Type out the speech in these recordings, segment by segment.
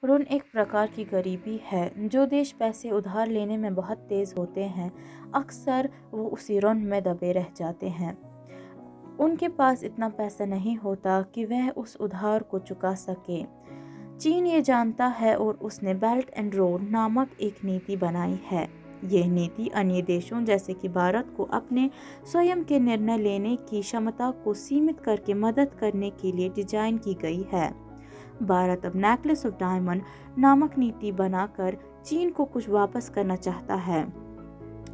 ऋण एक प्रकार की गरीबी है। जो देश पैसे उधार लेने में बहुत तेज होते हैं, अक्सर वो उसी ऋण में दबे रह जाते हैं। उनके पास इतना पैसा नहीं होता कि वह उस उधार को चुका सके। चीन ये जानता है और उसने बेल्ट एंड रोड नामक एक नीति बनाई है। यह नीति अन्य देशों जैसे कि भारत को अपने स्वयं के निर्णय लेने की क्षमता को सीमित करके मदद करने के लिए डिजाइन की गई है। भारत अब नेकलेस ऑफ डायमंड नामक नीति बनाकर चीन को कुछ वापस करना चाहता है।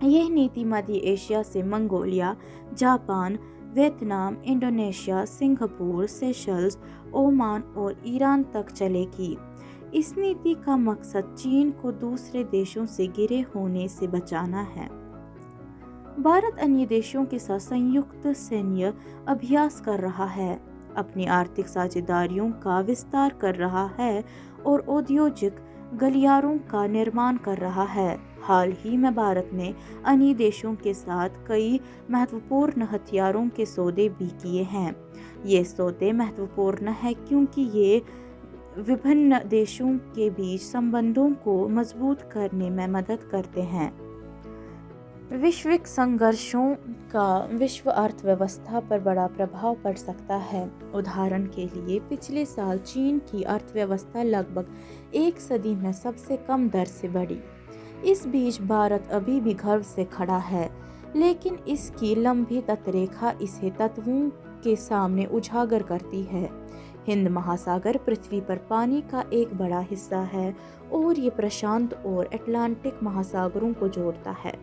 यह नीति मध्य एशिया से Mongolia, Japan, Vietnam, Indonesia, Singapore, Seychelles, Oman और ईरान तक चलेगी। इस नीति का मकसद चीन को दूसरे देशों से घिरे होने से बचाना है। भारत अन्य देशों के साथ संयुक्त सैन्य अभ्यास कर रहा है, अपनी आर्थिक साझेदारियों का विस्तार कर रहा है और औद्योगिक गलियारों का निर्माण कर रहा है। हाल ही में भारत ने अन्य देशों के साथ कई महत्वपूर्ण हथियारों के सौदे भी किए हैं। ये सौदे महत्वपूर्ण है क्योंकि ये विभिन्न देशों के बीच संबंधों को मजबूत करने में मदद करते हैं। वैश्विक संघर्षों का विश्व अर्थव्यवस्था पर बड़ा प्रभाव पड़ सकता है। उदाहरण के लिए पिछले साल चीन की अर्थव्यवस्था लगभग एक सदी में सबसे कम दर से बढ़ी। इस बीच भारत अभी भी गर्व से खड़ा है, लेकिन इसकी लंबी तटरेखा इसे तत्वों के सामने उजागर करती है। हिंद महासागर पृथ्वी पर पानी का एक बड़ा हिस्सा है और ये प्रशांत और अटलांटिक महासागरों को जोड़ता है।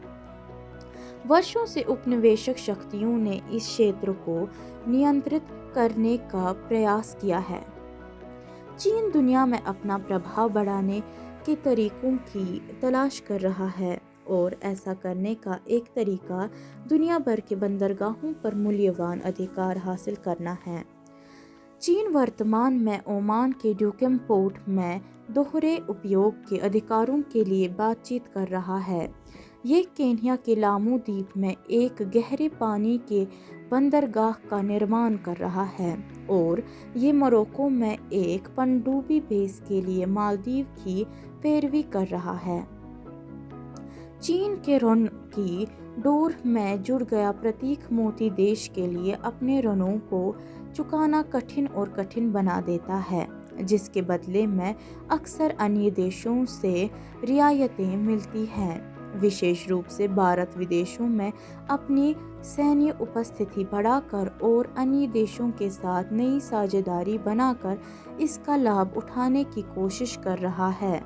वर्षों से उपनिवेशक शक्तियों ने इस क्षेत्र को नियंत्रित करने का प्रयास किया है। चीन दुनिया में अपना प्रभाव बढ़ाने के तरीकों की तलाश कर रहा है और ऐसा करने का एक तरीका दुनिया भर के बंदरगाहों पर मूल्यवान अधिकार हासिल करना है। चीन वर्तमान में ओमान के ड्यूकम पोर्ट में दोहरे उपयोग के अधिकारों के लिए बातचीत कर रहा है। ये केन्या के लामू द्वीप में एक गहरे पानी के बंदरगाह का निर्माण कर रहा है और ये मोरक्को में एक पनडुब्बी बेस के लिए मालदीव की पैरवी कर रहा है। चीन के ऋण की डोर में जुड़ गया प्रतीक मोती देश के लिए अपने ऋणों को चुकाना कठिन और कठिन बना देता है, जिसके बदले में अक्सर अन्य देशों से रियायतें मिलती हैं। विशेष रूप से भारत विदेशों में अपनी सैन्य उपस्थिति बढ़ाकर और अन्य देशों के साथ नई साझेदारी बनाकर इसका लाभ उठाने की कोशिश कर रहा है।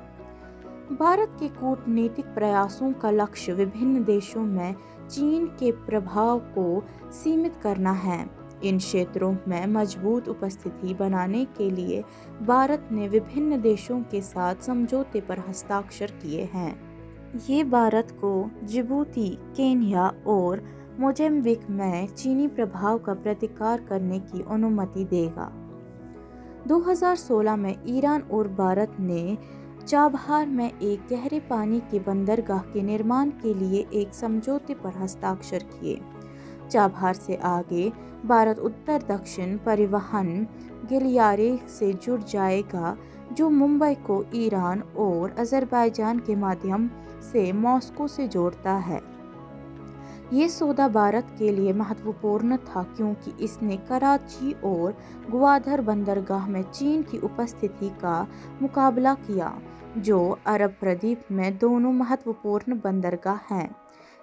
भारत के कूटनीतिक प्रयासों का लक्ष्य विभिन्न देशों में चीन के प्रभाव को सीमित करना है। इन क्षेत्रों में मजबूत उपस्थिति बनाने के लिए भारत ने विभिन्न देशों के साथ समझौते पर हस्ताक्षर किए हैं। ये भारत को जिबूती, केन्या और मोज़ाम्बिक में चीनी प्रभाव का प्रतिकार करने की अनुमति देगा। 2016 में ईरान और भारत ने चाबहार में एक गहरे पानी के बंदरगाह के निर्माण के लिए एक समझौते पर हस्ताक्षर किए। चाबहार से आगे भारत उत्तर दक्षिण परिवहन गलियारे से जुड़ जाएगा, जो मुंबई को ईरान और अज़रबैजान के माध्यम से मॉस्को से जोड़ता है। ये सौदा भारत के लिए महत्वपूर्ण था क्योंकि इसने कराची और ग्वादर बंदरगाह में चीन की उपस्थिति का मुकाबला किया, जो अरब प्रदीप में दोनों महत्वपूर्ण बंदरगाह हैं।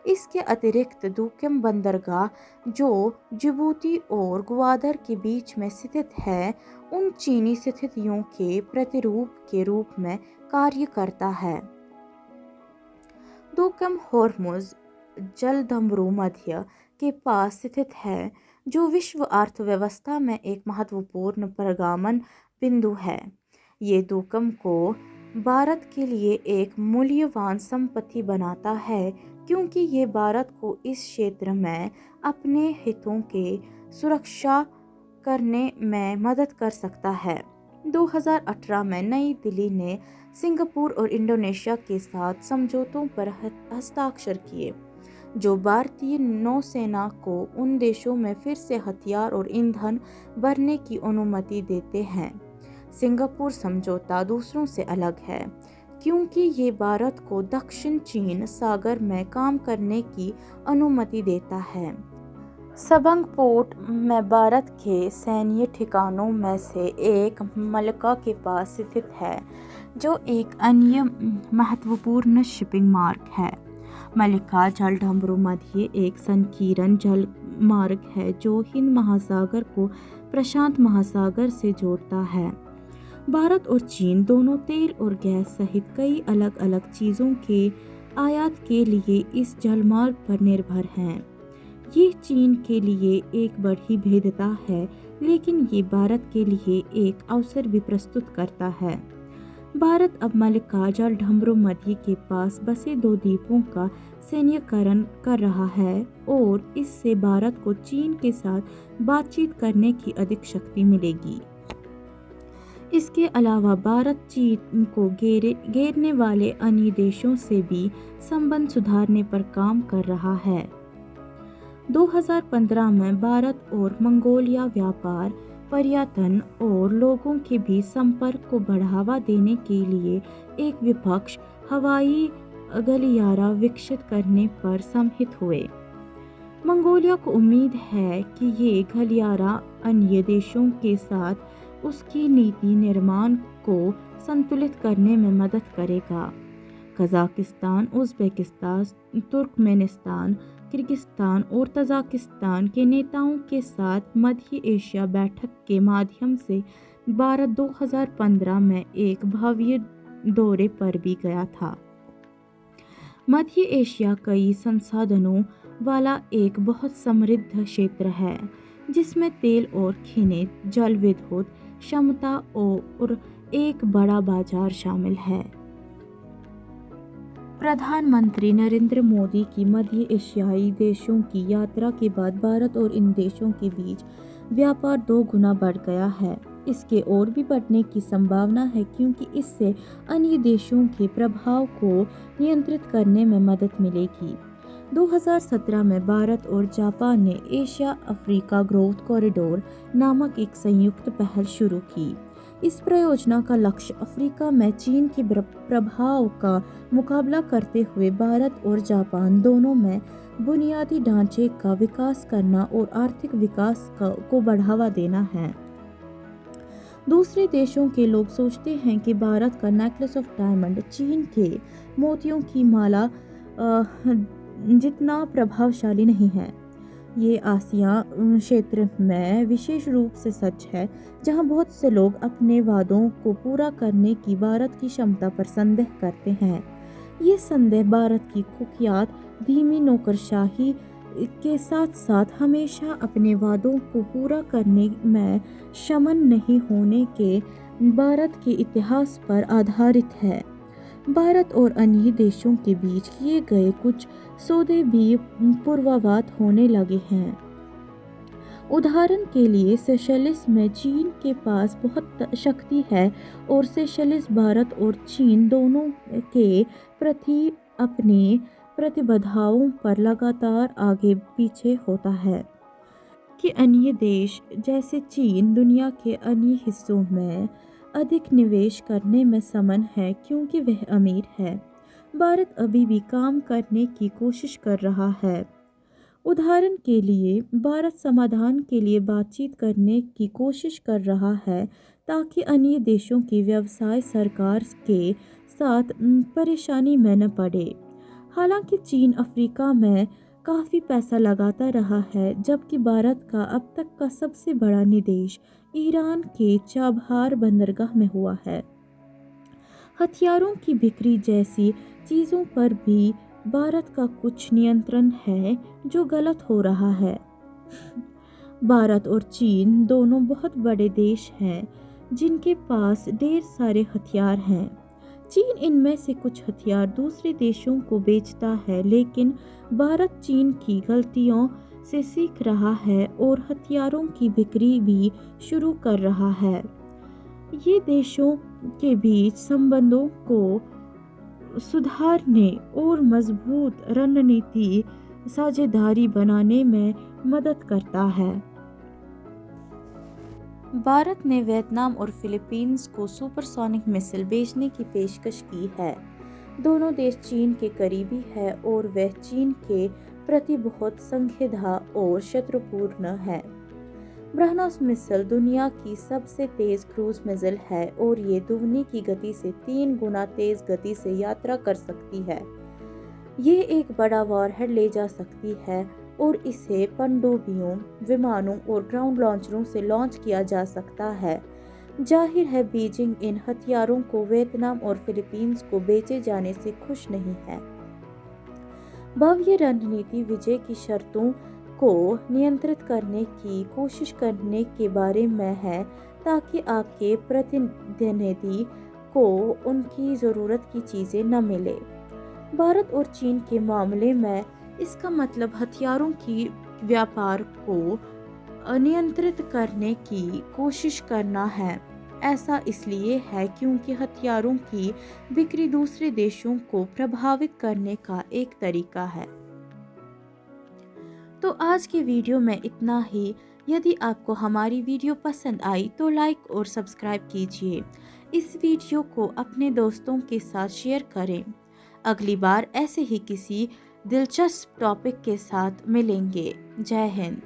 इसके अतिरिक्त दुक्कम बंदरगाह, जो जिबूती और ग्वादर के बीच में स्थित है, उन चीनी स्थितियों के प्रतिरूप के रूप में कार्य करता है। दुक्कम होर्मुज़ जलधंभ्रू मध्य के पास स्थित है, जो विश्व अर्थव्यवस्था में एक महत्वपूर्ण प्रगामन बिंदु है। ये दुक्कम को भारत के लिए एक मूल्यवान संपत्ति बनाता है क्योंकि ये भारत को इस क्षेत्र में अपने हितों के सुरक्षा करने में मदद कर सकता है। 2018 में नई दिल्ली ने सिंगापुर और इंडोनेशिया के साथ समझौतों पर हस्ताक्षर किए, जो भारतीय नौसेना को उन देशों में फिर से हथियार और ईंधन भरने की अनुमति देते हैं। सिंगापुर समझौता दूसरों से अलग है क्योंकि ये भारत को दक्षिण चीन सागर में काम करने की अनुमति देता है। सबंग पोर्ट में भारत के सैन्य ठिकानों में से एक मलक्का के पास स्थित है, जो एक अन्य महत्वपूर्ण शिपिंग मार्ग है। मलक्का जलडमरू मध्य एक संकीर्ण जल मार्ग है जो हिंद महासागर को प्रशांत महासागर से जोड़ता है। भारत और चीन दोनों तेल और गैस सहित कई अलग अलग चीज़ों के आयात के लिए इस जलमार्ग पर निर्भर हैं। ये चीन के लिए एक बड़ी भेद्यता है, लेकिन ये भारत के लिए एक अवसर भी प्रस्तुत करता है। भारत अब मलक्का जलडमरू मध्य के पास बसे 2 द्वीपों का सैन्यीकरण कर रहा है और इससे भारत को चीन के साथ बातचीत करने की अधिक शक्ति मिलेगी। इसके अलावा भारत चीन को घेरने वाले अन्य देशों से भी संबंध सुधारने पर काम कर रहा है। 2015 में भारत और मंगोलिया व्यापार, पर्यटन और लोगों के बीच संपर्क को बढ़ावा देने के लिए एक विपक्ष हवाई गलियारा विकसित करने पर सम्मत हुए। मंगोलिया को उम्मीद है कि ये गलियारा अन्य देशों के साथ उसकी नीति निर्माण को संतुलित करने में मदद करेगा। कजाकिस्तान, उज़्बेकिस्तान, तुर्कमेनिस्तान, किर्गिस्तान और तजाकिस्तान के नेताओं के साथ मध्य एशिया बैठक के माध्यम से भारत 2015 में एक भव्य दौरे पर भी गया था। मध्य एशिया कई संसाधनों वाला एक बहुत समृद्ध क्षेत्र है, जिसमें तेल और खनिज, जल विद्युत क्षमता और एक बड़ा बाजार शामिल है। प्रधानमंत्री नरेंद्र मोदी की मध्य एशियाई देशों की यात्रा के बाद भारत और इन देशों के बीच व्यापार 2 गुना बढ़ गया है। इसके और भी बढ़ने की संभावना है क्योंकि इससे अन्य देशों के प्रभाव को नियंत्रित करने में मदद मिलेगी। 2017 में भारत और जापान ने एशिया अफ्रीका ग्रोथ कॉरिडोर नामक एक संयुक्त पहल शुरू की। इस परियोजना का लक्ष्य अफ्रीका में चीन के प्रभाव का मुकाबला करते हुए भारत और जापान दोनों में बुनियादी ढांचे का विकास करना और आर्थिक विकास को बढ़ावा देना है। दूसरे देशों के लोग सोचते हैं कि भारत का नेकलेस ऑफ डायमंड चीन के मोतियों की माला जितना प्रभावशाली नहीं है। ये आसिया क्षेत्र में विशेष रूप से सच है, जहां बहुत से लोग अपने वादों को पूरा करने की भारत की क्षमता पर संदेह करते हैं। ये संदेह भारत की कुख्यात धीमी नौकरशाही के साथ साथ हमेशा अपने वादों को पूरा करने में शमन नहीं होने के भारत के इतिहास पर आधारित है। भारत और अन्य देशों के बीच किए गए कुछ सौदे भी पूर्वाभास होने लगे हैं। उदाहरण के लिए सेशेल्स में चीन के पास बहुत शक्ति है और सेशेल्स भारत और चीन दोनों के प्रति अपनी प्रतिबद्धताओं पर लगातार आगे पीछे होता है कि अन्य देश जैसे चीन दुनिया के अन्य हिस्सों में अधिक निवेश करने में समर्थ है क्योंकि वह अमीर है। भारत अभी भी काम करने की कोशिश कर रहा है। उदाहरण के लिए भारत समाधान के लिए बातचीत करने की कोशिश कर रहा है ताकि अन्य देशों की व्यवसाय सरकार के साथ परेशानी में न पड़े। हालांकि चीन अफ्रीका में काफ़ी पैसा लगाता रहा है, जबकि भारत का अब तक का सबसे बड़ा निवेश ईरान के चाबहार बंदरगाह में हुआ है। हथियारों की बिक्री जैसी चीज़ों पर भी भारत का कुछ नियंत्रण है, जो गलत हो रहा है। भारत और चीन दोनों बहुत बड़े देश हैं जिनके पास ढेर सारे हथियार हैं। चीन इनमें से कुछ हथियार दूसरे देशों को बेचता है, लेकिन भारत चीन की गलतियों से सीख रहा है और हथियारों की बिक्री भी शुरू कर रहा है। ये देशों के बीच संबंधों को सुधारने और मजबूत रणनीति साझेदारी बनाने में मदद करता है। भारत ने वियतनाम और फिलीपींस को सुपरसोनिक मिसाइल बेचने की पेशकश की है। दोनों देश चीन के करीबी है और वह चीन के प्रति बहुत संजीदा और शत्रुपूर्ण है। ब्रह्मोस मिसाइल दुनिया की सबसे तेज क्रूज मिसाइल है और ये ध्वनि की गति से 3 गुना तेज गति से यात्रा कर सकती है। ये एक बड़ा वॉरहेड ले जा सकती है और इसे पनडुब्बियों, विमानों और ग्राउंड लॉन्चरों से लॉन्च किया जा सकता है। जाहिर है बीजिंग इन हथियारों को वियतनाम और फिलीपींस को बेचे जाने से खुश नहीं है। भव्य रणनीति विजय की शर्तों को नियंत्रित करने की कोशिश करने के बारे में है ताकि आपके प्रतिनिधि को उनकी ज़रूरत की चीज़ें न मिले। भारत और चीन के मामले में इसका मतलब हथियारों की व्यापार को नियंत्रित करने की कोशिश करना है। ऐसा इसलिए है क्योंकि हथियारों की बिक्री दूसरे देशों को प्रभावित करने का एक तरीका है। तो आज की वीडियो में इतना ही। यदि आपको हमारी वीडियो पसंद आई तो लाइक और सब्सक्राइब कीजिए। इस वीडियो को अपने दोस्तों के साथ शेयर करें। अगली बार ऐसे ही किसी दिलचस्प टॉपिक के साथ मिलेंगे। जय हिंद।